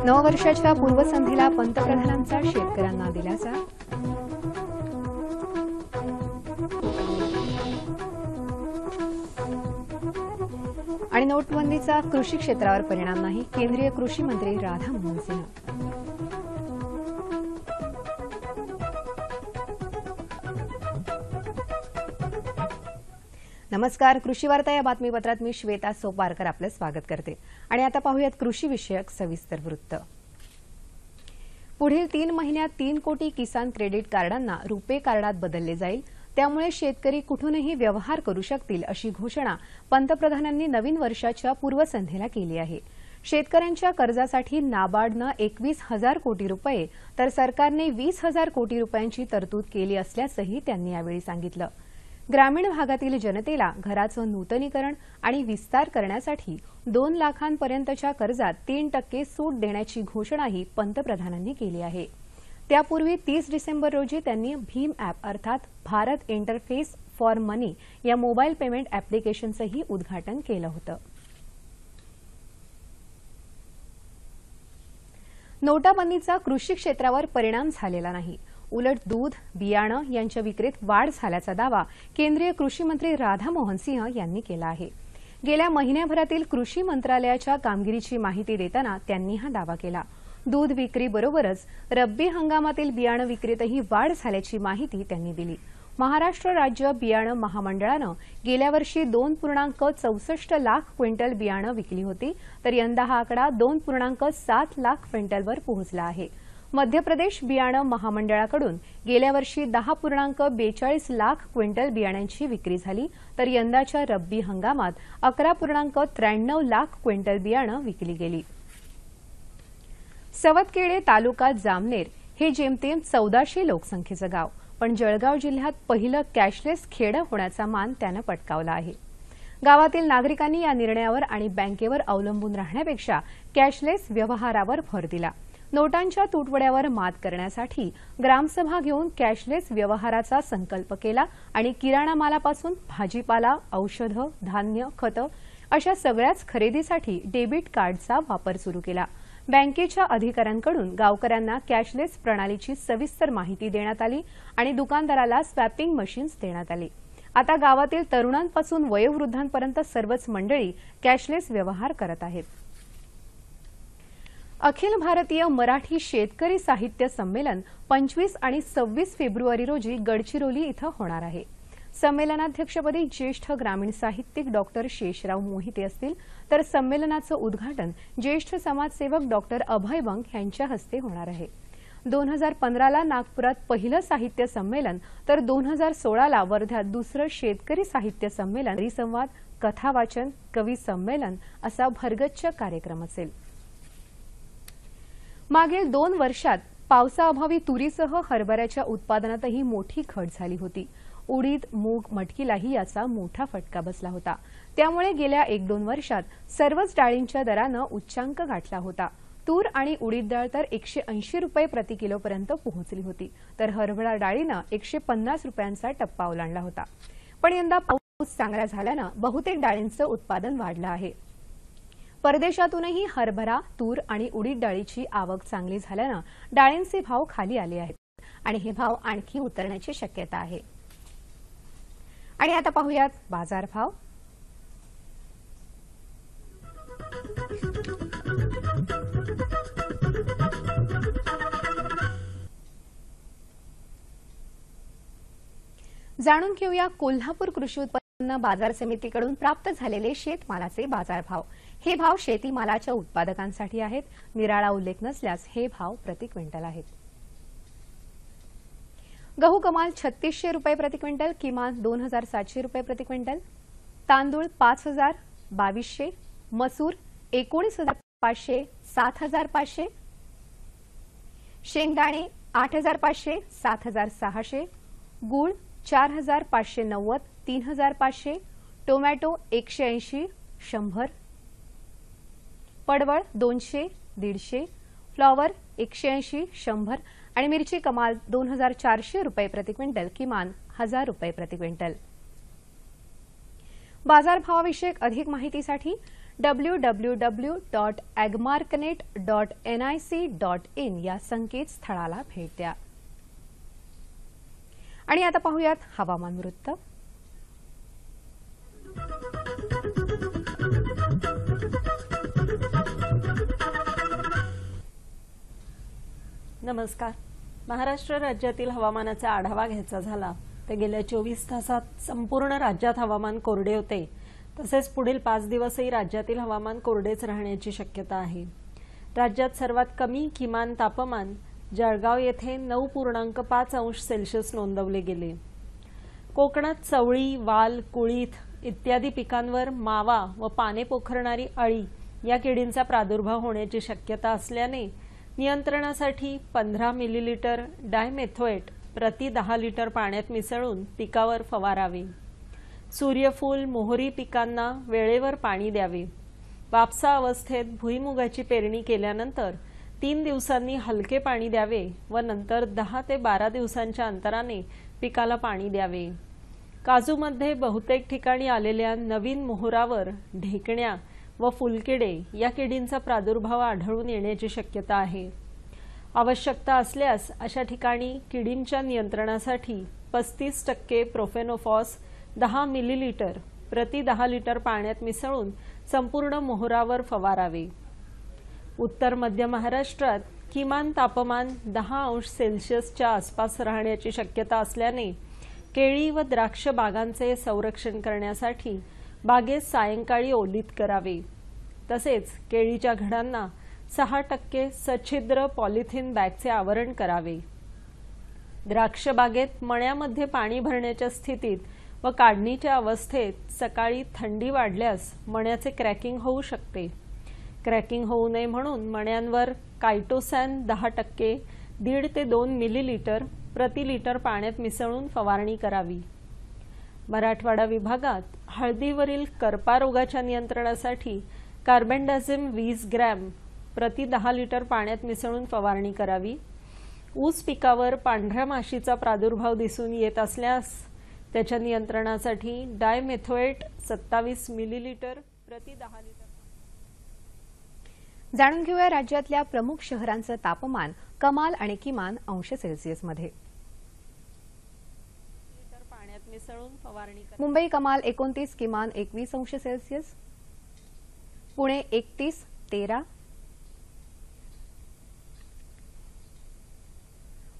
नववर्षाच्या पूर्वसंध्येला पंतप्रधानांचा शेतकऱ्यांना दिलासा. आणि नोटबंदीचा कृषी क्षेत्रावर परिणाम नाही, केंद्रीय कृषी मंत्री राधामोहन सिंह. नमस्कार, कृषी वार्ता या बातमीपत्रात मी श्वेता सोपारकर आपलं स्वागत करते. आणि आता पाहूयात कृषी विषयक सविस्तर वृत्त. पुढील 3 महिन्यात 3 कोटी किसान क्रेडिट कार्डांना रुपे कार्डात बदलले जाईल. त्यामुळे शेतकरी कुठूनही व्यवहार करू शकतील अशी घोषणा पंतप्रधानांनी नवीन वर्षाच्या पूर्वसंध्येला केली आहे. शेतकऱ्यांच्या कर्जासाठी नाबार्डनं 21,000 कोटी रुपये तर सरकारने 20,000 कोटी रुपयांची तरतूद केली असल्याचंही त्यांनी यावेळी सांगितलं. ग्रामीण भागातील जनतेला घराचं नूतनीकरण आणि विस्तार करण्यासाठी 2 लाखांपर्यंतच्या कर्जात 3% सूट देण्याची घोषणाही पंतप्रधानांनी केली आहे. त्यापूर्वी 30 डिसेंबर रोजी त्यांनी भीम अॅप अर्थात भारत इंटरफेस फॉर मनी या मोबाईल पेमेंट अॅप्लिकेशनचंही उद्घाटन केलं होतं. नोटाबंदीचा कृषी क्षेत्रावर परिणाम झालेला नाही. उलट दूध, बियाणं यांच्या विक्रीत वाढ झाल्याचा दावा केंद्रीय कृषी मंत्री राधामोहन सिंह यांनी केला आहे. गेल्या महिन्याभरातील कृषी मंत्रालयाच्या कामगिरीची माहिती देताना त्यांनी हा दावा केला. दूध विक्रीबरोबरच रब्बी हंगामातील बियाणं विक्रीतही वाढ झाल्याची माहिती त्यांनी दिली. महाराष्ट्र राज्य बियाणं महामंडळानं गेल्या वर्षी 2.64 लाख क्विंटल बियाणं विकली होती, तर यंदा हा आकडा 2.7 लाख क्विंटलवर पोहोचला आहे. मध्य प्रदेश बियाणं महामंडळाकडून गेल्या वर्षी 10.42 लाख क्विंटल बियाण्यांची विक्री झाली, तर यंदाच्या रब्बी हंगामात 11.93 लाख क्विंटल बियाणं विकली गेली. सवतखेडे तालुका जामनेर हे जेमतेम 1400 लोकसंख्येचं गाव, पण जळगाव जिल्ह्यात पहिलं कॅशलेस खेडं होण्याचा मान त्यानं पटकावला आहे. गावातील नागरिकांनी या निर्णयावर आणि बँकेवर अवलंबून राहण्यापेक्षा कॅशलेस व्यवहारावर भर दिला. नोटांच्या तुटवड्यावर मात करण्यासाठी ग्रामसभा घेऊन कॅशलेस व्यवहाराचा संकल्प केला आणि किराणा मालापासून भाजीपाला, औषधं, धान्य, खतं अशा सगळ्याच खरेदीसाठी डेबिट कार्डचा वापर सुरू केला. बँकेच्या अधिकाऱ्यांकडून गावकऱ्यांना कॅशलेस प्रणालीची सविस्तर माहिती देण्यात आली आणि दुकानदाराला स्वॅपिंग मशीन्स देण्यात आली. आता गावातील तरुणांपासून वयोवृद्धांपर्यंत सर्वच मंडळी कॅशलेस व्यवहार करत आहेत. अखिल भारतीय मराठी शेतकरी साहित्य संमेलन 25 आणि 26 फेब्रुवारी रोजी गडचिरोली इथं होणार आहे. संमेलनाध्यक्षपदी ज्येष्ठ ग्रामीण साहित्यिक डॉक्टर शेषराव मोहिते असतील, तर संमेलनाचं उद्घाटन ज्येष्ठ समाजसेवक डॉक्टर अभय बंग यांच्या हस्ते होणार आहे. 2015ला नागपुरात पहिलं साहित्य संमेलन तर 2016ला वर्ध्यात दुसरं शेतकरी साहित्य संमेलन, परिसंवाद, कथावाचन, कवी संमेलन असा भरगच्च कार्यक्रम असेल. मागील 2 वर्षात पावसाअभावी तुरीसह हरभऱ्याच्या उत्पादनातही मोठी घट झाली होती. उडीद, मूग, मटकीलाही याचा मोठा फटका बसला होता. त्यामुळे गेल्या 1-2 वर्षात सर्वच डाळींच्या दरानं उच्चांक गाठला होता. तूर आणि उडीद डाळ तर 180 रुपये प्रति किलोपर्यंत पोहोचली होती, तर हरभरा डाळीनं 150 रुपयांचा टप्पा ओलांडला होता. पण यंदा पाऊस चांगला झाल्यानं बहुतेक डाळींचं उत्पादन वाढलं आहे. परदेशातूनही हरभरा, तूर आणि उडीद डाळीची आवक चांगली झाल्यानं डाळींचे भाव खाली आले आहेत आणि हे भाव आणखी उतरण्याची शक्यता आहे. आणि आता पाहूयात बाजारभाव. जाणून घेऊया कोल्हापूर कृषी उत्पन्न बाजार समितीकडून प्राप्त झालेले शेतमालाचे बाजारभाव. हे भाव शेतीमालाच्या उत्पादकांसाठी आहेत. निराळा उल्लेख नसल्यास हे भाव प्रति क्विंटल आहेत. गहू कमाल 3600 रुपये प्रति क्विंटल, किमान 2700 रुपये प्रति क्विंटल. तांदूळ 5000, 2200. मसूर 19500, 7500. शेंगदाणे 8500, 7600. गूळ 4590, 3500. टोमॅटो 180, 100. पडवळ 200, 150. फ्लॉवर 180, 100 आणि मिरची कमाल 2400 रुपये प्रति क्विंटल, किमान 1000 रुपये प्रति क्विंटल. बाजारभावाविषयक अधिक माहितीसाठी www.agmarknet.nic.in या संकेतस्थळाला भेट द्या. आणि आता पाहूयात हवामान वृत्त. नमस्कार. महाराष्ट्र राज्यातील हवामानाचा आढावा घ्यायचा झाला तर गेल्या 24 तासात संपूर्ण राज्यात हवामान कोरडे होते. तसेच पुढील 5 दिवसही राज्यातील हवामान कोरडेच राहण्याची शक्यता आहे. राज्यात सर्वात कमी किमान तापमान जळगाव येथे 9.5 अंश सेल्सिअस नोंदवले गेले. कोकणात चवळी, वाल, कुळीथ इत्यादी पिकांवर मावा व पाने पोखरणारी अळी या किडींचा प्रादुर्भाव होण्याची शक्यता असल्याने नियंत्रणासाठी 15 मिलीलीटर डायमेथोएट प्रति 10 लिटर पाण्यात मिसळून पिकावर फवारावे. सूर्यफूल, मोहरी पिकांना वेळेवर पाणी द्यावे. वापसा अवस्थेत भुईमुगाची पेरणी केल्यानंतर 3 दिवसांनी हलके पाणी द्यावे व नंतर 10 ते 12 दिवसांच्या अंतराने पिकाला पाणी द्यावे. काजूमध्ये बहुतेक ठिकाणी आलेल्या नवीन मोहरावर ढेकण्या व फुलकिडे या किडींचा प्रादुर्भाव आढळून येण्याची शक्यता आहे. आवश्यकता असल्यास अशा ठिकाणी किडींच्या नियंत्रणासाठी 35% प्रोफेनोफॉस 10 मिलीलीटर प्रति 10 लिटर पाण्यात मिसळून संपूर्ण मोहरावर फवारावे. उत्तर मध्य महाराष्ट्रात किमान तापमान 10 अंश सेल्सिअसच्या आसपास राहण्याची शक्यता असल्याने केळी व द्राक्ष बागांचे संरक्षण करण्यासाठी बागेत सायंकाळी ओलीत करावे. तसेच केळीच्या घडांना 6% सछिद्र पॉलिथिन बॅगचे आवरण करावे. द्राक्ष बागेत मण्यामध्ये पाणी भरण्याच्या स्थितीत व काढणीच्या अवस्थेत सकाळी थंडी वाढल्यास मण्याचे क्रॅकिंग होऊ शकते. क्रॅकिंग होऊ नये म्हणून मण्यांवर कायटोसॅन 10% 1.5 ते 2 मिलीलीटर प्रति लिटर पाण्यात मिसळून फवारणी करावी. मराठवाडा विभागात हळदीवरील करपा रोगाच्या नियंत्रणासाठी कार्बेंडाझिम 20 ग्रॅम प्रति 10 लिटर पाण्यात मिसळून फवारणी करावी. ऊस पिकावर पांढऱ्या माशीचा प्रादुर्भाव दिसून येत असल्यास त्याच्या नियंत्रणासाठी डायमेथोएट 27 मिलीलीटर प्रति 10 लिटर. जाणून घेऊया राज्यातल्या प्रमुख शहरांचं तापमान कमाल आणि किमान अंश सेल्सिअस मध्ये. मुंबई कमाल 29, किमान 21 अंश सेल्सिअस. पुणे 31, 13.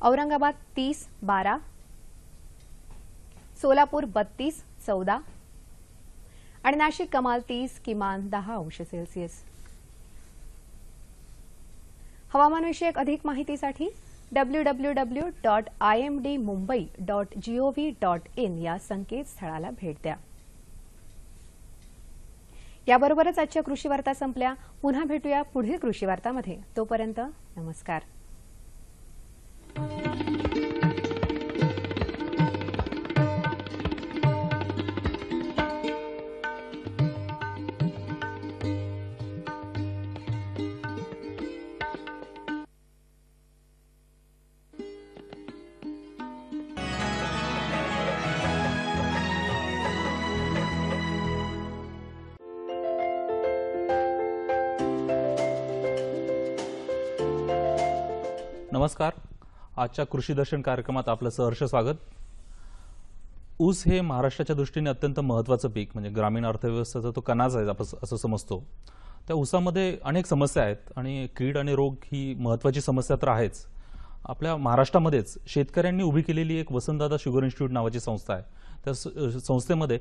औरंगाबाद 30, 12. सोलापूर 32, 14 आणि नाशिक कमाल 30, किमान 10 अंश सेल्सिअस. हवामानविषयक अधिक माहितीसाठी www.imdmumbai.gov.in या संकेतस्थळाला भेट द्या. याबरोबरच आजच्या कृषी वार्ता संपल्या. पुन्हा भेटूया पुढील कृषी वार्तामध्ये. तोपर्यंत नमस्कार. नमस्कार. आजच्या कृषी दर्शन कार्यक्रमात आपलं सहर्ष स्वागत. ऊस हे महाराष्ट्राच्या दृष्टीने अत्यंत महत्त्वाचं पीक, म्हणजे ग्रामीण अर्थव्यवस्थेचा तो कणाच आहे असं समजतो. त्या ऊसामध्ये अनेक समस्या आहेत आणि कीड आणि रोग ही महत्त्वाची समस्या तर आहेच. आपल्या महाराष्ट्रामध्येच शेतकऱ्यांनी उभी केलेली एक वसंतदादा शुगर इन्स्टिट्यूट नावाची संस्था आहे. त्या संस्थेमध्ये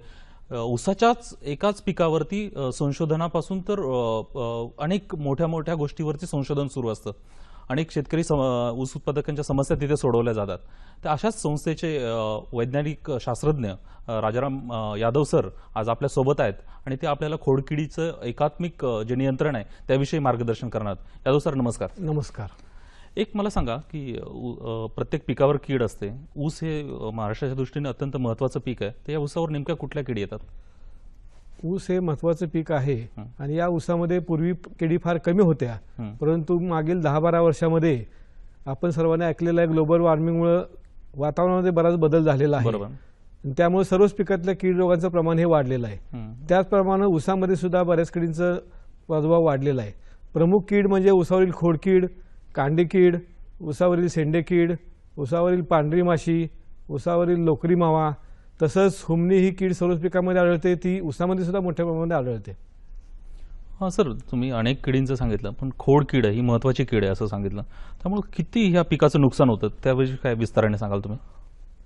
ऊसाच्याच एकाच पिकावरती संशोधनापासून तर अनेक मोठ्या मोठ्या गोष्टीवरती संशोधन सुरू असतं. अनेक शेतकरी ऊस उत्पादकांच्या समस्या तिथे सोडवल्या जातात. तर अशाच संस्थेचे वैज्ञानिक शास्त्रज्ञ राजाराम यादव सर आज आपल्या सोबत आहेत आणि ते आपल्याला खोडकिडीचं एकात्मिक जे नियंत्रण आहे त्याविषयी मार्गदर्शन करणार. यादव सर नमस्कार. नमस्कार. एक मला सांगा की प्रत्येक पिकावर कीड असते. ऊस हे महाराष्ट्राच्या दृष्टीने अत्यंत महत्त्वाचं पीक आहे. तर या ऊसावर नेमक्या कुठल्या किडी येतात? ऊस हे महत्त्वाचं पीक आहे आणि या ऊसामध्ये पूर्वी किडी फार कमी होत्या, परंतु मागील 10-12 वर्षामध्ये आपण सर्वांनी ऐकलेलं आहे ग्लोबल वॉर्मिंगमुळे वातावरणामध्ये बराच बदल झालेला आहे. बरोबर. त्यामुळे सर्वच पिकातल्या कीड रोगांचं प्रमाण हे वाढलेलं आहे. त्याचप्रमाणे ऊसामध्ये सुद्धा बऱ्याच किडींचा प्रादुर्भाव वाढलेला आहे. प्रमुख कीड म्हणजे ऊसावरील खोडकीड, कांडी कीड, ऊसावरील शेंडेकीड, ऊसावरील पांढरी माशी, ऊसावरील लोकरी मावा, तसंच हुमणी ही कीड सर्वच पिकामध्ये आढळते. ती ऊसामध्ये सुद्धा मोठ्या प्रमाणात आढळते. हां सर, तुम्ही अनेक किडींचं सांगितलं, पण खोडकीड ही महत्त्वाची कीड आहे असं सांगितलं. त्यामुळे किती ह्या पिकाचं नुकसान होतं त्याविषयी काय विस्ताराने सांगाल तुम्ही?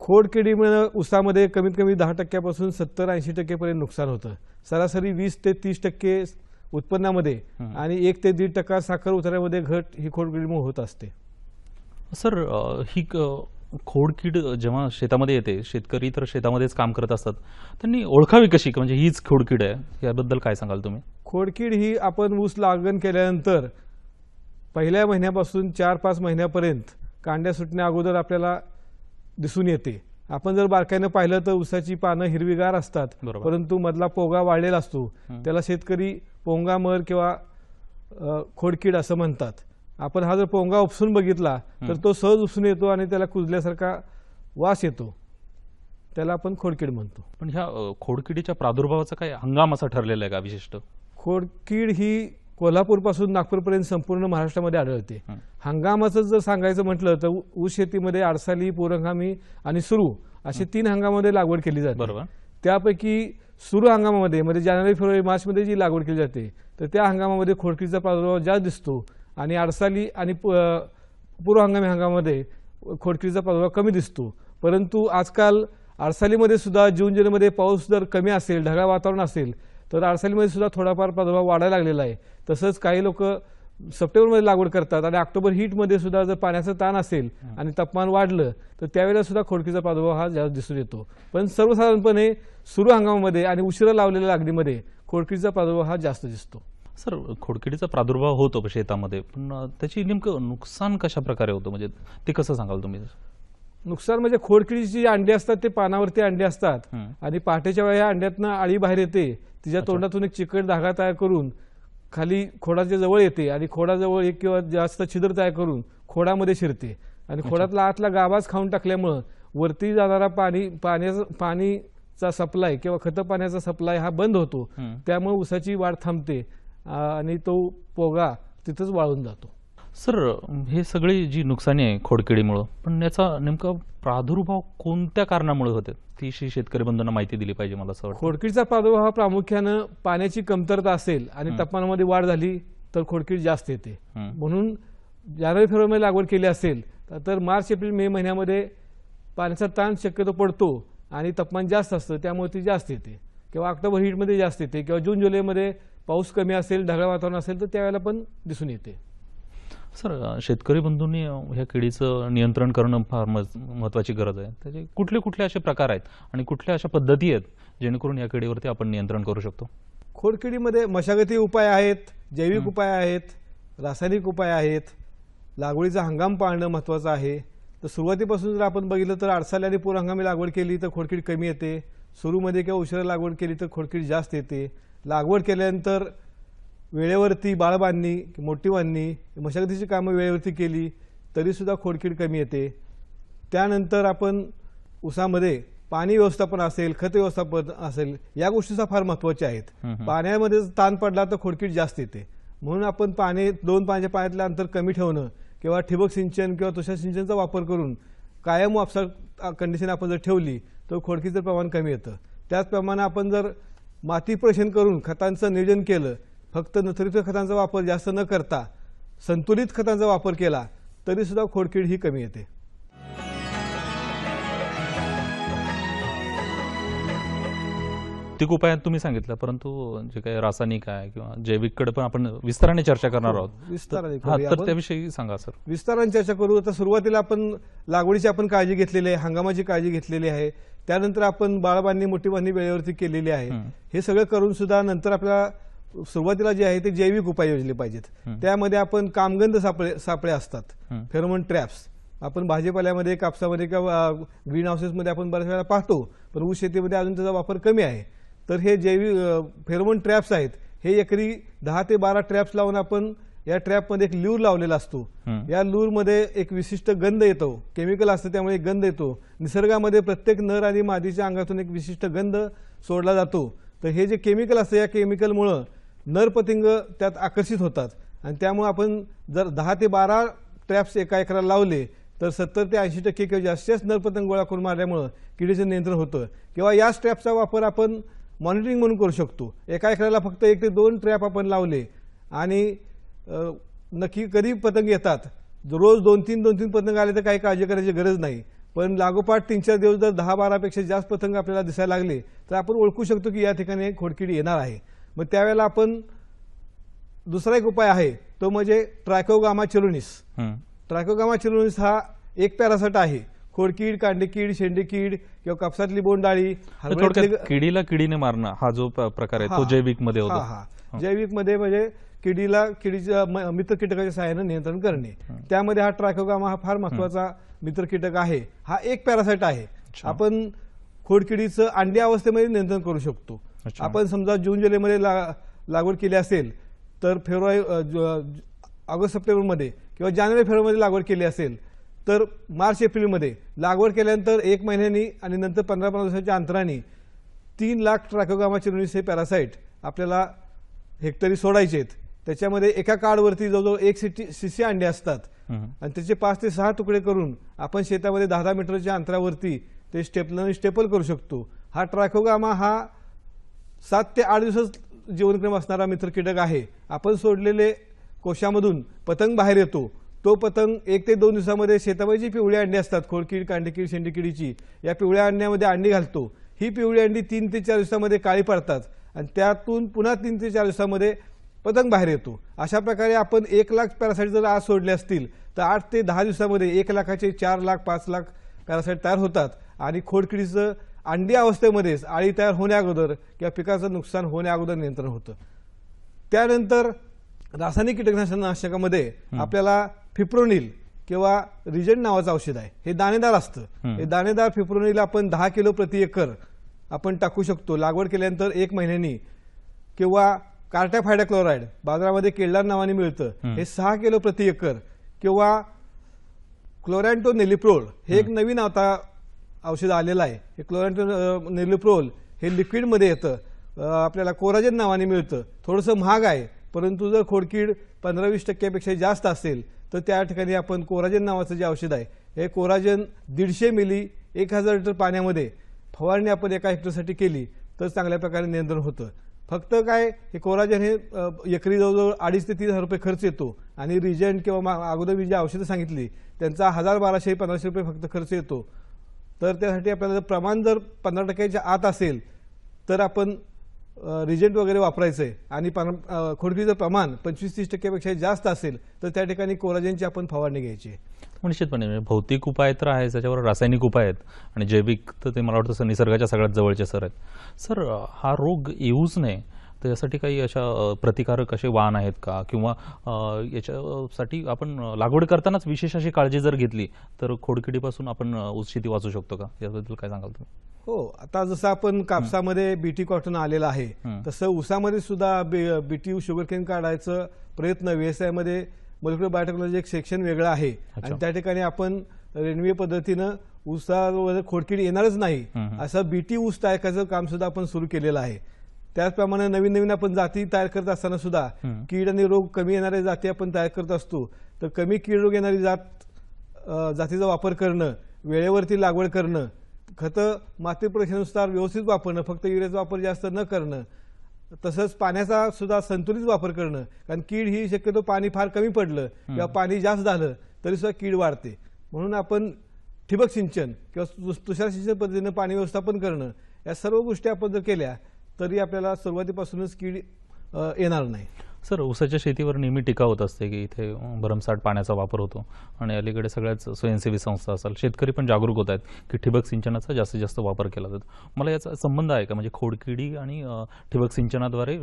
खोडकिडीमुळे ऊसामध्ये कमीत कमी 10% 70-80% पर्यंत नुकसान होतं. सरासरी 20 ते 30% उत्पन्नामध्ये आणि 1 ते 1.5% साखर उतार्यामध्ये घट ही खोडकिडीमुळे होत असते. सर, ही खोडकीड जेव्हा शेतामध्ये येते, शेतकरी तर शेतामध्येच काम करत असतात, त्यांनी ओळखावी कशी म्हणजे हीच खोडकीड आहे? याबद्दल काय सांगाल तुम्ही? खोडकीड ही आपण ऊस लागण केल्यानंतर पहिल्या महिन्यापासून 4-5 महिन्यापर्यंत कांड्या सुटण्या अगोदर आपल्याला दिसून येते. आपण जर बारकाईनं पाहिलं तर ऊसाची पानं हिरवीगार असतात, परंतु मधला पोगा वाढलेला असतो. त्याला शेतकरी पोंगामर किंवा खोडकीड असं म्हणतात. आपण हा जर पोंगा उपसून बघितला तर तो सहज उपसून येतो आणि त्याला कुजल्यासारखा वास येतो. त्याला आपण खोडकीड म्हणतो. पण ह्या खोडकिडीच्या प्रादुर्भावाचा काय हंगाम असा ठरलेला आहे का विशिष्ट? खोडकीड ही कोल्हापूरपासून नागपूरपर्यंत संपूर्ण महाराष्ट्रामध्ये आढळते. हंगामाचं जर सांगायचं म्हटलं तर ऊस शेतीमध्ये आडसाली, पूरहंगामी आणि सुरू असे 3 हंगामामध्ये लागवड केली जाते. बरोबर. त्यापैकी सुरू हंगामामध्ये म्हणजे जानेवारी, फेब्रुवारी, मार्चमध्ये जी लागवड केली जाते तर त्या हंगामामध्ये खोडकीडीचा प्रादुर्भाव जास्त दिसतो आणि आडसाली आणि पूर्व हंगामी हंगामामध्ये खोडकीडीचा प्रादुर्भाव कमी दिसतो. परंतु आजकाल आडसालीमध्ये सुद्धा जून जुलैमध्ये पाऊस जर कमी असेल, ढगाळ वातावरण असेल तर आडसालीमध्ये सुद्धा थोडाफार प्रादुर्भाव वाढायला लागलेला आहे. तसंच काही लोक सप्टेंबरमध्ये लागवड करतात आणि ऑक्टोबर हीटमध्ये सुद्धा जर पाण्याचा ताण असेल आणि तापमान वाढलं तर त्यावेळेला सुद्धा खोडकीचा प्रादुर्भाव हा जास्त दिसून येतो. पण सर्वसाधारणपणे सुरू हंगामामध्ये आणि उशिरा लावलेल्या लागणीमध्ये खोडकीचा प्रादुर्भाव हा जास्त दिसतो. सर, खोडकिडीचा प्रादुर्भाव होतो शेतामध्ये, पण त्याची नेमकं नुकसान कशा प्रकारे होतं म्हणजे ते कसं सांगाल तुम्ही? नुकसान म्हणजे खोडकिडीची अंडी असतात ते पानावरती अंडी असतात आणि पहाटेच्या वेळी या अंड्यातनं आळी बाहेर येते. तिच्या तोंडातून एक चिकट धागा तयार करून खाली खोडाच्या जवळ येते आणि खोडाजवळ एक किंवा जास्त छिद्र तयार करून खोडामध्ये शिरते आणि खोडातला आतला गाभाच खाऊन टाकल्यामुळं वरती जाणारा पाणीचा सप्लाय किंवा खतं पाण्याचा सप्लाय हा बंद होतो. त्यामुळे ऊसाची वाढ थांबते आणि तो पोगा तिथंच वाळून जातो. सर, हे सगळी जी नुकसानी आहे खोडकिडीमुळं, पण याचा नेमका प्रादुर्भाव कोणत्या कारणामुळे होते ती शेतकरी बंधूंना माहिती दिली पाहिजे मला असं वाटतं. खोडकीडीचा प्रादुर्भाव हा प्रामुख्यानं पाण्याची कमतरता असेल आणि तापमानामध्ये वाढ झाली तर खोडकीड जास्त येते. म्हणून जानेवारी फेब्रुवारीमध्ये लागवड केली असेल तर मार्च एप्रिल मे महिन्यामध्ये पाण्याचा ताण शक्यतो पडतो आणि तापमान जास्त असतं त्यामुळे ती जास्त येते. किंवा ऑक्टोबर हीटमध्ये जास्त येते किंवा जून जुलैमध्ये पाऊस कमी असेल, ढगाळ वातावरण असेल तर त्यावेळेला पण दिसून येते. सर, शेतकरी बंधूंनी ह्या किडीचं नियंत्रण करणं फार महत्त्वाची गरज आहे. त्याचे कुठले कुठले असे प्रकार आहेत आणि कुठल्या अशा पद्धती आहेत जेणेकरून या किडीवरती आपण नियंत्रण करू शकतो? खोडकिडीमध्ये मशागती उपाय आहेत, जैविक उपाय आहेत, रासायनिक उपाय आहेत. लागवडीचा हंगाम पाळणं महत्त्वाचं आहे. तर सुरुवातीपासून जर आपण बघितलं तर आडसाली आणि पूर्व हंगामी लागवड केली तर खोडकीड कमी येते. सुरूमध्ये किंवा उशिरा लागवड केली तर खोडकीड जास्त येते. लागवड केल्यानंतर वेळेवरती बाळ बांधणी, मोठी बांधणी, मशागतीची कामं वेळेवरती केली तरीसुद्धा खोडकीड कमी येते. त्यानंतर आपण ऊसामध्ये पाणी व्यवस्थापन असेल, खत व्यवस्थापन असेल, या गोष्टीचा फार महत्त्वाच्या आहेत. पाण्यामध्ये ताण पडला तर खोडकीड जास्त येते. म्हणून आपण दोन पाण्याच्या पाण्यातलं अंतर कमी ठेवणं किंवा ठिबक सिंचन किंवा तुषार सिंचनचा वापर करून कायम वापसा कंडिशन आपण जर ठेवली तर खोडकीचं प्रमाण कमी येतं. त्याचप्रमाणे आपण जर माती परीक्षण करून खतांचं नियोजन केलं, फक्त नैसर्गिक खतांचा वापर जास्त न करता संतुलित खतांचा वापर केला तरीसुद्धा खोडकीड ही कमी येते. भौतिक उपायात तुम्ही सांगितलं, परंतु जे काही रासायनिक आहे किंवा जैविककडे पण आपण विस्ताराने चर्चा करणार आहोत. विस्ताराने हा, करूया तर आपण. त्याविषयी सांगा सर. विस्ताराने चर्चा करू. आता सुरुवातीला आपण लागवडीची आपण काळजी घेतलेली आहे, हंगामाची काळजी घेतलेली आहे, त्यानंतर आपण बाळबांधणी मोठी बांधणी वेळेवरती केलेली आहे. हे सगळं करून सुद्धा नंतर आपल्याला सुरुवातीला जे आहे ते जैविक उपाय योजले पाहिजेत. त्यामध्ये आपण कामगंध सापळे असतात, फेरोमोन ट्रॅप्स, आपण भाजीपाल्यामध्ये, कापसामध्ये किंवा ग्रीन हाऊसेसमध्ये आपण बऱ्याच वेळा पाहतो, पण ऊस शेतीमध्ये अजून त्याचा वापर कमी आहे. तर हे जैविक फेरोमोन ट्रॅप्स आहेत, हे एकरी 10 ते 12 ट्रॅप्स लावून आपण या ट्रॅपमध्ये एक ल्यूर लावलेला असतो. या ल्यूरमध्ये एक विशिष्ट गंध येतो, केमिकल असतं त्यामुळे एक गंध येतो. निसर्गामध्ये प्रत्येक नर आणि मादीच्या अंगातून एक विशिष्ट गंध सोडला जातो. तर हे जे केमिकल असतं, या केमिकलमुळं नरपतिंग त्यात आकर्षित होतात आणि त्यामुळे आपण जर 10 ते 12 ट्रॅप्स एका एकराला लावले तर 70 ते 80% किंवा जास्तीत नरपतंग गोळा करून मारल्यामुळं किडीचं नियंत्रण होतं. किंवा या ट्रॅपचा वापर आपण मॉनिटरिंग म्हणून करू शकतो. एका एकराला फक्त 1 ते 2 ट्रॅप आपण लावले आणि नक्की कधी पतंग येतात, रोज 2-3 पतंग आले तर काही काळजी करायची गरज नाही. पण लागोपाठ 3-4 दिवस जर 10-12 पेक्षा जास्त पतंग आपल्याला दिसायला लागले तर आपण ओळखू शकतो की या ठिकाणी खोडकिडी येणार आहे. मग त्यावेळेला आपण दुसरा एक उपाय आहे, तो म्हणजे ट्रायकोगामा चिरुनिस. ट्रायकोगामा चिरुनिस हा एक पॅरासाइट आहे. खोडकीड, कांडेकीड, शेंडेकीड किंवा कापसातली बोंडाळी, थोडक्यात किडीला किडीने मारणं हा जो प्रकार आहे तो जैविक मध्ये होतो. जैविक मध्ये म्हणजे किडीच्या मित्र कीटकाच्या सहाय्याने नियंत्रण करणे. त्यामध्ये हा ट्रायकोगामा हा फार महत्वाचा मित्र कीटक आहे. हा एक पॅरासाइट आहे. आपण खोडकिडीचं अंडी अवस्थेमध्ये नियंत्रण करू शकतो. आपण समजा जून जुलैमध्ये लागवड केली असेल तर ऑगस्ट सप्टेंबरमध्ये किंवा जानेवारी फेब्रुवारीमध्ये लागवड केली असेल तर मार्च एप्रिलमध्ये लागवड केल्यानंतर 1 महिन्यांनी आणि नंतर 15-15 दिवसाच्या अंतराने 3 लाख ट्रायकोगामा चिरुनिस हे पॅरासाइट आपल्याला हेक्टरी सोडायचे आहेत. त्याच्यामध्ये एका कार्डवरती जवळजवळ 1 शिशी अंडे असतात आणि त्याचे 5 ते 6 तुकडे करून आपण शेतामध्ये 10-10 मीटरच्या अंतरावरती ते स्टेपल करू शकतो. हा ट्रायकोगामा हा 7 ते 8 दिवस जीवनक्रम असणारा मित्र कीटक आहे. आपण सोडलेले कोशामधून पतंग बाहेर येतो. तो पतंग 1 ते 2 दिवसामध्ये शेतामध्ये जी पिवळी अंडी असतात, खोडकीड, कांडेकीड, शेंडेकिडीची, या पिवळ्या अंड्यामध्ये अंडी घालतो. ही पिवळी अंडी 3 ते 4 दिवसामध्ये काळी पडतात आणि त्यातून पुन्हा 3 ते 4 दिवसामध्ये पतंग बाहेर येतो. अशा प्रकारे आपण 1 लाख पॅरासाइट जर आज सोडले असतील तर 8 ते 10 दिवसामध्ये 1 लाखाचे 4 लाख 5 लाख पॅरासाइट तयार होतात आणि खोडकिडीचं अंडी अवस्थेमध्येच आळी तयार होण्या अगोदर किंवा पिकाचं नुकसान होण्या अगोदर नियंत्रण होतं. त्यानंतर रासायनिक कीटकनाशकामध्ये आपल्याला फिप्रोनिल किंवा रिजंट नावाचं औषध आहे. हे दाणेदार असतं. हे दाणेदार फिप्रोनिल आपण 10 किलो प्रति एकर आपण टाकू शकतो लागवड केल्यानंतर 1 महिन्यांनी. किंवा कार्टाफायडा क्लोराइड बाजारामध्ये केळदार नावाने मिळतं, हे 6 किलो प्रति एकर. किंवा क्लोरॅन्टोनेलिप्रोल हे एक नवीन आता औषध आलेलं आहे. हे क्लोरॅन्टोनेलिप्रोल हे लिक्विडमध्ये येतं, आपल्याला कोराजेन नावाने मिळतं. थोडंसं महाग आहे, परंतु जर खोडकीड 15-20% जास्त असेल तर त्या ठिकाणी आपण कोराजेन नावाचं जे औषध आहे, हे कोराजेन 150 मिली 1000 लिटर पाण्यामध्ये फवारणी आपण एका हेक्टरसाठी केली तर चांगल्या प्रकारे नियंत्रण होतं. फक्त काय, हे कोराजेन हे एकरी जवळजवळ 2,500 ते 3,000 रुपये खर्च येतो आणि रिजंट किंवा अगोदर मी जी औषधं सांगितली त्यांचा 1,000-1,200-1,500 रुपये फक्त खर्च येतो. तर त्यासाठी आपल्याला प्रमाण जर 15% आत असेल तर आपण रिजंट वगैरे वापरायचं आहे आणि खोडकीचं प्रमाण 25-30% जास्त असेल तर त्या ठिकाणी कोराजेनची आपण फवारणी घ्यायची आहे. निश्चितपणे भौतिक उपाय तर आहे, त्याच्यावर रासायनिक उपाय आहेत आणि जैविक तर ते मला वाटतं निसर्गाच्या सगळ्यात जवळचे सर आहेत. सर, हा रोग येऊच नये तर यासाठी काही अशा प्रतिकारक असे वाण आहेत का, किंवा याच्यासाठी आपण लागवड करतानाच विशेष अशी काळजी जर घेतली तर खोडकिडीपासून आपण ऊस शेती वाचू शकतो का, याबद्दल काय सांगाल तुम्ही? हो, आता जसं आपण कापसामध्ये बीटी कॉटन आलेलं आहे तसं ऊसामध्ये सुद्धा बीटी शुगरकेन काढायचं प्रयत्न व्यवसायामध्ये मोलिक्युलर बायोटेक्नॉलॉजी एक सेक्शन वेगळं आहे आणि त्या ठिकाणी आपण रेणवीय पद्धतीनं ऊसावर खोडकीड येणारच नाही असं बीटी ऊस तयार करायचं काम सुद्धा आपण सुरू केलेलं आहे. त्याचप्रमाणे नवीन नवीन आपण जाती तयार करत असताना सुद्धा कीड आणि रोग कमी येणाऱ्या जाती आपण तयार करत असतो. तर कमी कीड रोग येणारी जातीचा वापर करणं, वेळेवरती लागवड करणं, खतं माती प्रक्रियेनुसार व्यवस्थित वापरणं, फक्त युरियाचा वापर जास्त न करणं, तसंच पाण्याचा सुद्धा संतुलित वापर करणं. कारण कीड ही शक्यतो पाणी फार कमी पडलं किंवा पाणी जास्त झालं तरी सुद्धा कीड वाढते. म्हणून आपण ठिबक सिंचन किंवा तुषार सिंचन पद्धतीनं पाणी व्यवस्थापन करणं, या सर्व गोष्टी आपण जर केल्या तरी आपल्याला सुरुवातीपासूनच कीड येणार नाही. सर, ऊसाच्या शेतीवर नेहमी टीका होत असते की इथे भरमसाठ पाण्याचा वापर होतो आणि अलीकडे सगळ्याच स्वयंसेवी संस्था असाल, शेतकरी पण जागरूक होत आहेत की ठिबक सिंचनाचा जास्तीत जास्त वापर केला जातो. मला याचा संबंध आहे का, म्हणजे खोडकिडी आणि ठिबक सिंचनाद्वारे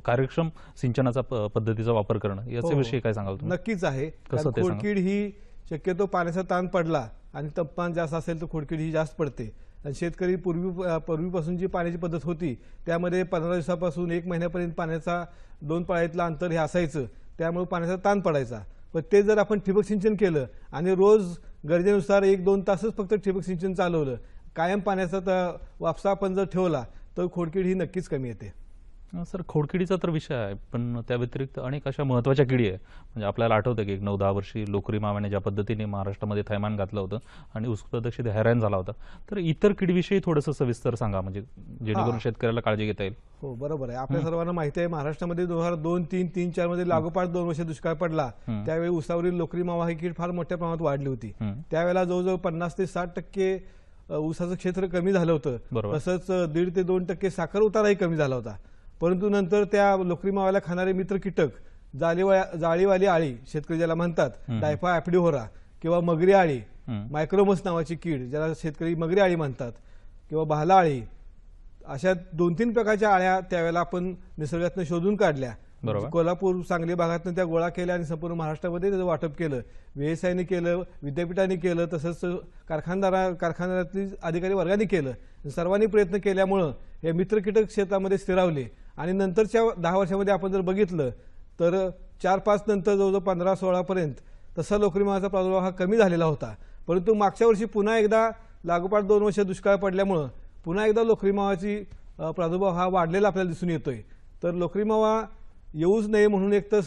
कार्यक्षम सिंचनाचा पद्धतीचा वापर करणं याच्याविषयी काय सांगाल तुम्ही? नक्कीच आहे. कसं ते सांगा? खोडकीड ही शक्यतो पाण्याचा ताण पडला आणि तापमान जास्त असेल तर खोडकीड ही जास्त पडते. आणि शेतकरी पूर्वीपासून जी पाण्याची पद्धत होती त्यामध्ये 15 दिवसापासून 1 महिन्यापर्यंत पाण्याचा 2 पाळ्यातलं अंतर हे असायचं, त्यामुळे पाण्याचा ताण पडायचा. पण ते जर आपण ठिबक सिंचन केलं आणि रोज गरजेनुसार 1-2 तासच फक्त ठिबक सिंचन चालवलं, कायम पाण्याचा वापसा आपण जर ठेवला तर खोडकीड ही नक्कीच कमी येते. सर, खोडकिडीचा तर विषय आहे, पण त्या व्यतिरिक्त अनेक अशा महत्त्वाच्या किडी आहे. म्हणजे आपल्याला आठवतं की 9-10 वर्षी लोकरी माव्याने ज्या पद्धतीने महाराष्ट्रामध्ये थैमान घातलं होतं आणि ऊस उत्पादक शेती हैराण झाला होता. तर इतर किडीविषयी थोडंसं सविस्तर सांगा, म्हणजे जेणेकरून शेतकऱ्याला काळजी घेता येईल. हो, बरोबर आहे. आपल्या सर्वांना माहिती आहे महाराष्ट्रामध्ये 2002, 3, 3-4 मध्ये लागोपाठ 2 वर्ष दुष्काळ पडला. त्यावेळी ऊसावरील लोकरी मावा ही कीड फार मोठ्या प्रमाणात वाढली होती. त्यावेळेला जवळजवळ 50 ते 60% ऊसाचं क्षेत्र कमी झालं होतं. तसंच 1.5 ते 2% साखर उताराही कमी झाला होता. परंतु नंतर त्या लोकरी माव्याला खाणारे मित्र कीटक, जाळीवाली आळी शेतकरी ज्याला म्हणतात, डायफा ऍफिडोरा किंवा मगरी आळी, मायक्रोमस नावाची कीड ज्याला शेतकरी मगरी आळी म्हणतात, किंवा भाला आळी, अशा 2-3 प्रकारच्या आळ्या त्यावेळेला आपण निसर्गातून शोधून काढल्या. कोल्हापूर, सांगली भागातून त्या गोळा केल्या आणि संपूर्ण महाराष्ट्रामध्ये त्याचं वाटप केलं. VSIने केलं, विद्यापीठाने केलं, तसंच कारखान्यातील अधिकारी वर्गाने केलं. सर्वांनी प्रयत्न केल्यामुळं हे मित्र कीटक शेतामध्ये स्थिरावले आणि नंतरच्या 10 वर्षामध्ये आपण जर बघितलं तर 4-5 नंतर जवळजवळ 15-16 पर्यंत तसा लोकरी मावाचा प्रादुर्भाव हा कमी झालेला होता. परंतु मागच्या वर्षी पुन्हा एकदा लागोपाठ 2 वर्ष दुष्काळ पडल्यामुळं पुन्हा एकदा लोकरी मावाची प्रादुर्भाव हा वाढलेला आपल्याला दिसून येतोय. तर लोकरी मावा येऊच नये म्हणून एक तर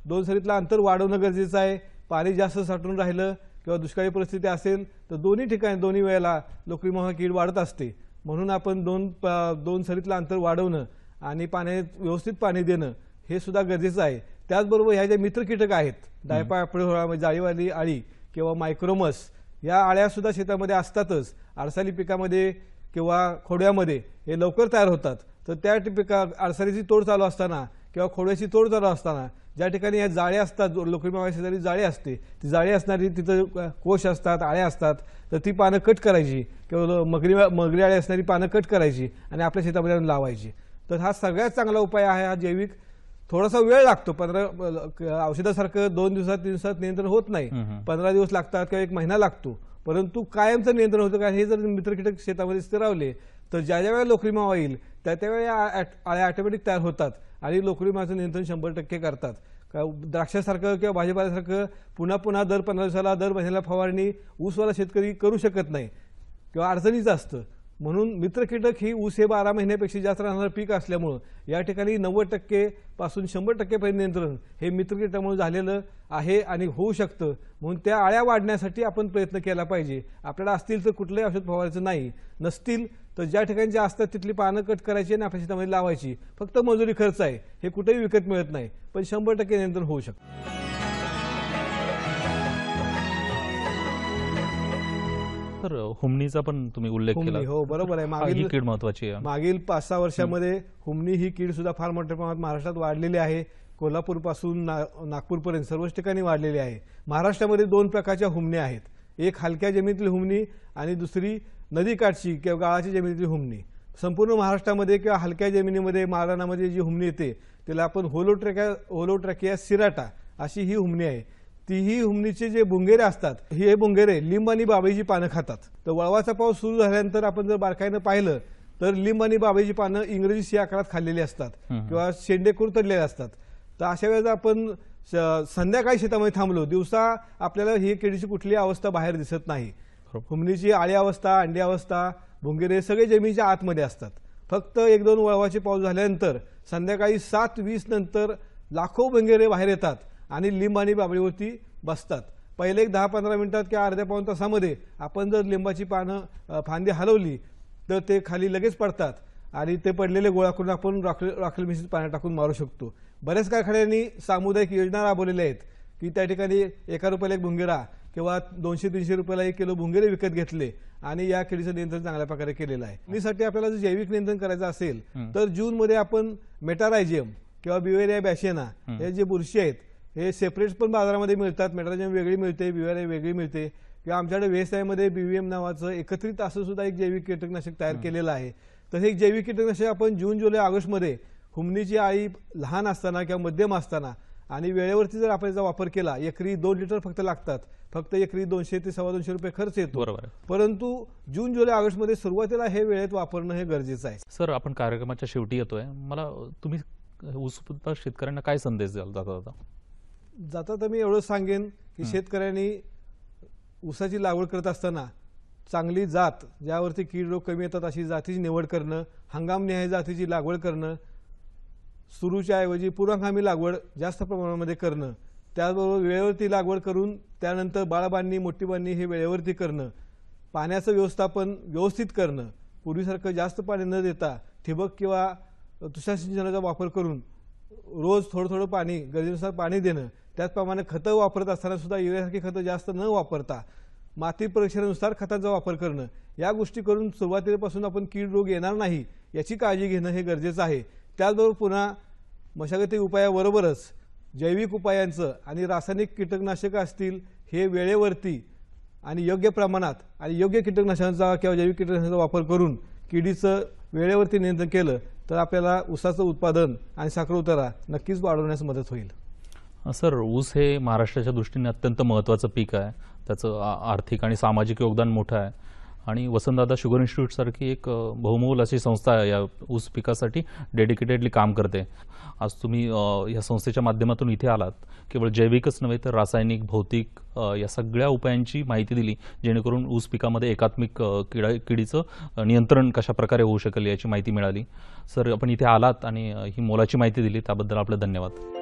2 सरीतलं अंतर वाढवणं गरजेचं आहे. पाणी जास्त साठून राहिलं किंवा दुष्काळी परिस्थिती असेल तर दोन्ही ठिकाणी दोन्ही वेळेला लोकरी मावा कीड वाढत असते. म्हणून आपण 2 सरीतलं अंतर वाढवणं आणि व्यवस्थित पाणी देणं हे सुद्धा गरजेचं आहे. त्याचबरोबर ह्या ज्या मित्र कीटक आहेत, डायपा ऍफिडोरा म्हणजे जाळीवाली आळी किंवा मायक्रोमस, या आळ्या सुद्धा शेतामध्ये असतातच. आडसाली पिकामध्ये किंवा खोड्यामध्ये हे लवकर तयार होतात. तर त्या आडसालीची तोड चालू असताना किंवा खोड्याची तोड चालू असताना ज्या ठिकाणी या जाळ्या असतात, लोकरी मावा शेजारी जाळी असते, ती जाळी असणारी तिथं कोश असतात, आळ्या असतात, तर ती पानं कट करायची किंवा मगरी आळी असणारी पानं कट करायची आणि आपल्या शेतामध्ये आणून लावायची. तर हा सगळ्यात चांगला उपाय आहे. हा जैविक थोडासा वेळ लागतो. औषधासारखं 2 दिवसात 3 दिवसात नियंत्रण होत नाही. 15 दिवस लागतात किंवा 1 महिना लागतो. परंतु कायमचं नियंत्रण होतं. कारण हे जर मित्र कीटक शेतामध्ये स्थिरावले तर ज्या वेळेला लोकरी मावा येईल त्या वेळेला आळ्या ऑटोमॅटिक तयार होतात आणि लोकरी मावाचं नियंत्रण 100% करतात. द्राक्षासारखं किंवा भाजीपाल्यासारखं पुन्हा दर 15 दिवसाला, दर महिन्याला फवारणी ऊसवाला शेतकरी करू शकत नाही किंवा अडचणीचं असतं. म्हणून मित्र कीटक ही ऊस हे 12 महिन्यापेक्षा जास्त राहणारं पीक असल्यामुळं या ठिकाणी 90% पासून 100% पर्यंत नियंत्रण हे मित्र कीटकामुळे झालेलं आहे आणि होऊ शकतं. म्हणून त्या आळ्या वाढण्यासाठी आपण प्रयत्न केला पाहिजे. आपल्याला असतील तर कुठलंही औषध फवारायचं नाही, नसतील तर ज्या ठिकाणी जे असतात तिथली पानं कट करायची आणि आपल्या शेतामध्ये लावायची. फक्त मजुरी खर्च आहे, हे कुठेही विकत मिळत नाही, पण 100% नियंत्रण होऊ शकतं. तर हुमणीचा पण तुम्ही उल्लेख केला. हो, बरोबर आहे. ही कीड महत्वाची आहे. मागील 5-6 वर्षामध्ये हुमणी ही कीड सुद्धा फार मोठ्या प्रमाणात महाराष्ट्रात वाढलेली आहे. कोल्हापूरपासून नागपूरपर्यंत सर्वच ठिकाणी वाढलेली आहे. महाराष्ट्रामध्ये 2 प्रकारच्या हुमण्या आहेत. एक हलक्या जमिनीतील हुमणी आणि दुसरी नदीकाठची किंवा गाळाच्या जमिनीतील हुमणी. संपूर्ण महाराष्ट्रामध्ये किंवा हलक्या जमिनीमध्ये माळरानामध्ये जी हुमणी येते त्याला आपण होलोट्रॅकिया सिराटा अशी ही हुमणी आहे. तीही हुमणीचे जे भुंगेरे असतात, हे भुंगेरे लिंब आणि बाभळीची पानं खातात. तर वळवाचा पाऊस सुरू झाल्यानंतर आपण जर बारकाईनं पाहिलं तर लिंब आणि बाभळीची पानं इंग्रजी सी आकारात खाल्लेली असतात किंवा शेंडे कुरतडलेले असतात. तर अशा वेळेला आपण संध्याकाळी शेतामध्ये थांबलो, दिवसा आपल्याला ही किडीची कुठली अवस्था बाहेर दिसत नाही. हुमणीची आळी अवस्था, अंडी अवस्था, भुंगेरे सगळे जमिनीच्या आतमध्ये असतात. फक्त 1-2 वळवाचे पाऊस झाल्यानंतर संध्याकाळी 7:20 नंतर लाखो भुंगेरे बाहेर येतात आणि लिंब आणि बाभळीवरती बसतात. पहिले 10-15 मिनिटात किंवा अर्ध्या-पाऊण तासामध्ये आपण जर लिंबाची पानं फांदी हलवली तर ते खाली लगेच पडतात आणि ते पडलेले गोळा करून आपण राखेल मिश्रित पाण्यात टाकून मारू शकतो. बऱ्याच कारखान्यांनी सामुदायिक योजना राबवलेल्या आहेत की त्या ठिकाणी ₹1 एक भुंगेरा किंवा 200-300 रुपयाला 1 किलो भुंगेरे विकत घेतले आणि या किडीचं नियंत्रण चांगल्या प्रकारे केलेलं आहे. मीसाठी आपल्याला जर जैविक नियंत्रण करायचं असेल तर जूनमध्ये आपण मेटारायझियम किंवा बिवेरिया बॅशियाना हे जे बुरशी आहेत हे सेपरेट पण बाजारामध्ये मिळतात. मेटारायझियम वेगळी मिळते, बिवेरिया वेगळी मिळते, किंवा आमच्याकडे वेस्टमध्ये बीव्हीएम नावाचं एकत्रित असं सुद्धा एक जैविक कीटकनाशक तयार केलेलं आहे. तर हे जैविक कीटकनाशक आपण जून, जुलै, ऑगस्टमध्ये हुमणीची आळी लहान असताना किंवा मध्यम असताना आणि वेळेवरती जर आपण याचा वापर केला, एकरी 2 लिटर फक्त लागतात, फक्त एकरी 200 ते 250 रुपये खर्च येतो. बरोबर आहे. परंतु जून, जुलै, ऑगस्टमध्ये सुरुवातीला हे वेळेत वापरणं हे गरजेचं आहे. सर, आपण कार्यक्रमाच्या शेवटी येतोय. मला तुम्ही ऊस उत्पादक शेतकऱ्यांना काय संदेश द्याल जाता तर मी एवढंच सांगेन की शेतकऱ्यांनी ऊसाची लागवड करत असताना चांगली जात, ज्यावरती कीड रोग कमी येतात अशी जातीची निवड करणं, हंगामनिहाय जातीची लागवड करणं, सुरूच्या ऐवजी पूर्वहंगामी लागवड जास्त प्रमाणामध्ये करणं, त्याचबरोबर वेळेवरती लागवड करून त्यानंतर बाळबांधणी, मोठी बांधणी हे वेळेवरती करणं, पाण्याचं व्यवस्थापन व्यवस्थित करणं, पूर्वीसारखं जास्त पाणी न देता ठिबक किंवा तुषार सिंचनाचा वापर करून रोज थोडं थोडं पाणी गरजेनुसार पाणी देणं, त्याचप्रमाणे खतं वापरत असताना सुद्धा युरियासारखी खतं जास्त न वापरता माती परीक्षणानुसार खतांचा वापर करणं, या गोष्टी करून सुरुवातीपासून आपण कीड रोग येणार नाही याची काळजी घेणं हे गरजेचं आहे. त्याचबरोबर पुन्हा मशागती उपायाबरोबरच जैविक उपायांचं आणि रासायनिक कीटकनाशकं असतील हे वेळेवरती आणि योग्य प्रमाणात आणि योग्य कीटकनाशकांचा किंवा जैविक कीटकनाशकांचा वापर करून किडीचं वेळेवरती नियंत्रण केलं तर आपल्याला ऊसाचं उत्पादन आणि साखर उतारा नक्कीच वाढवण्यास मदत होईल. सर, ऊस हे महाराष्ट्राच्या दृष्टीने अत्यंत महत्त्वाचं पीक आहे. त्याचं आर्थिक आणि सामाजिक योगदान मोठं आहे आणि वसंतदादा शुगर इन्स्टिट्यूट सारखी एक बहुमोल अशी संस्था या ऊस पिकासाठी डेडिकेटेडली काम करते. आज तुम्ही या संस्थेच्या माध्यमातून इथे आलात, केवळ जैविकच नव्हे तर रासायनिक, भौतिक या सगळ्या उपायांची माहिती दिली, जेणेकरून ऊस पिकामध्ये एकात्मिक किडीचं नियंत्रण कशा प्रकारे होऊ शकेल याची माहिती मिळाली. सर, आपण इथे आलात आणि ही मोलाची माहिती दिली त्याबद्दल आपलं धन्यवाद.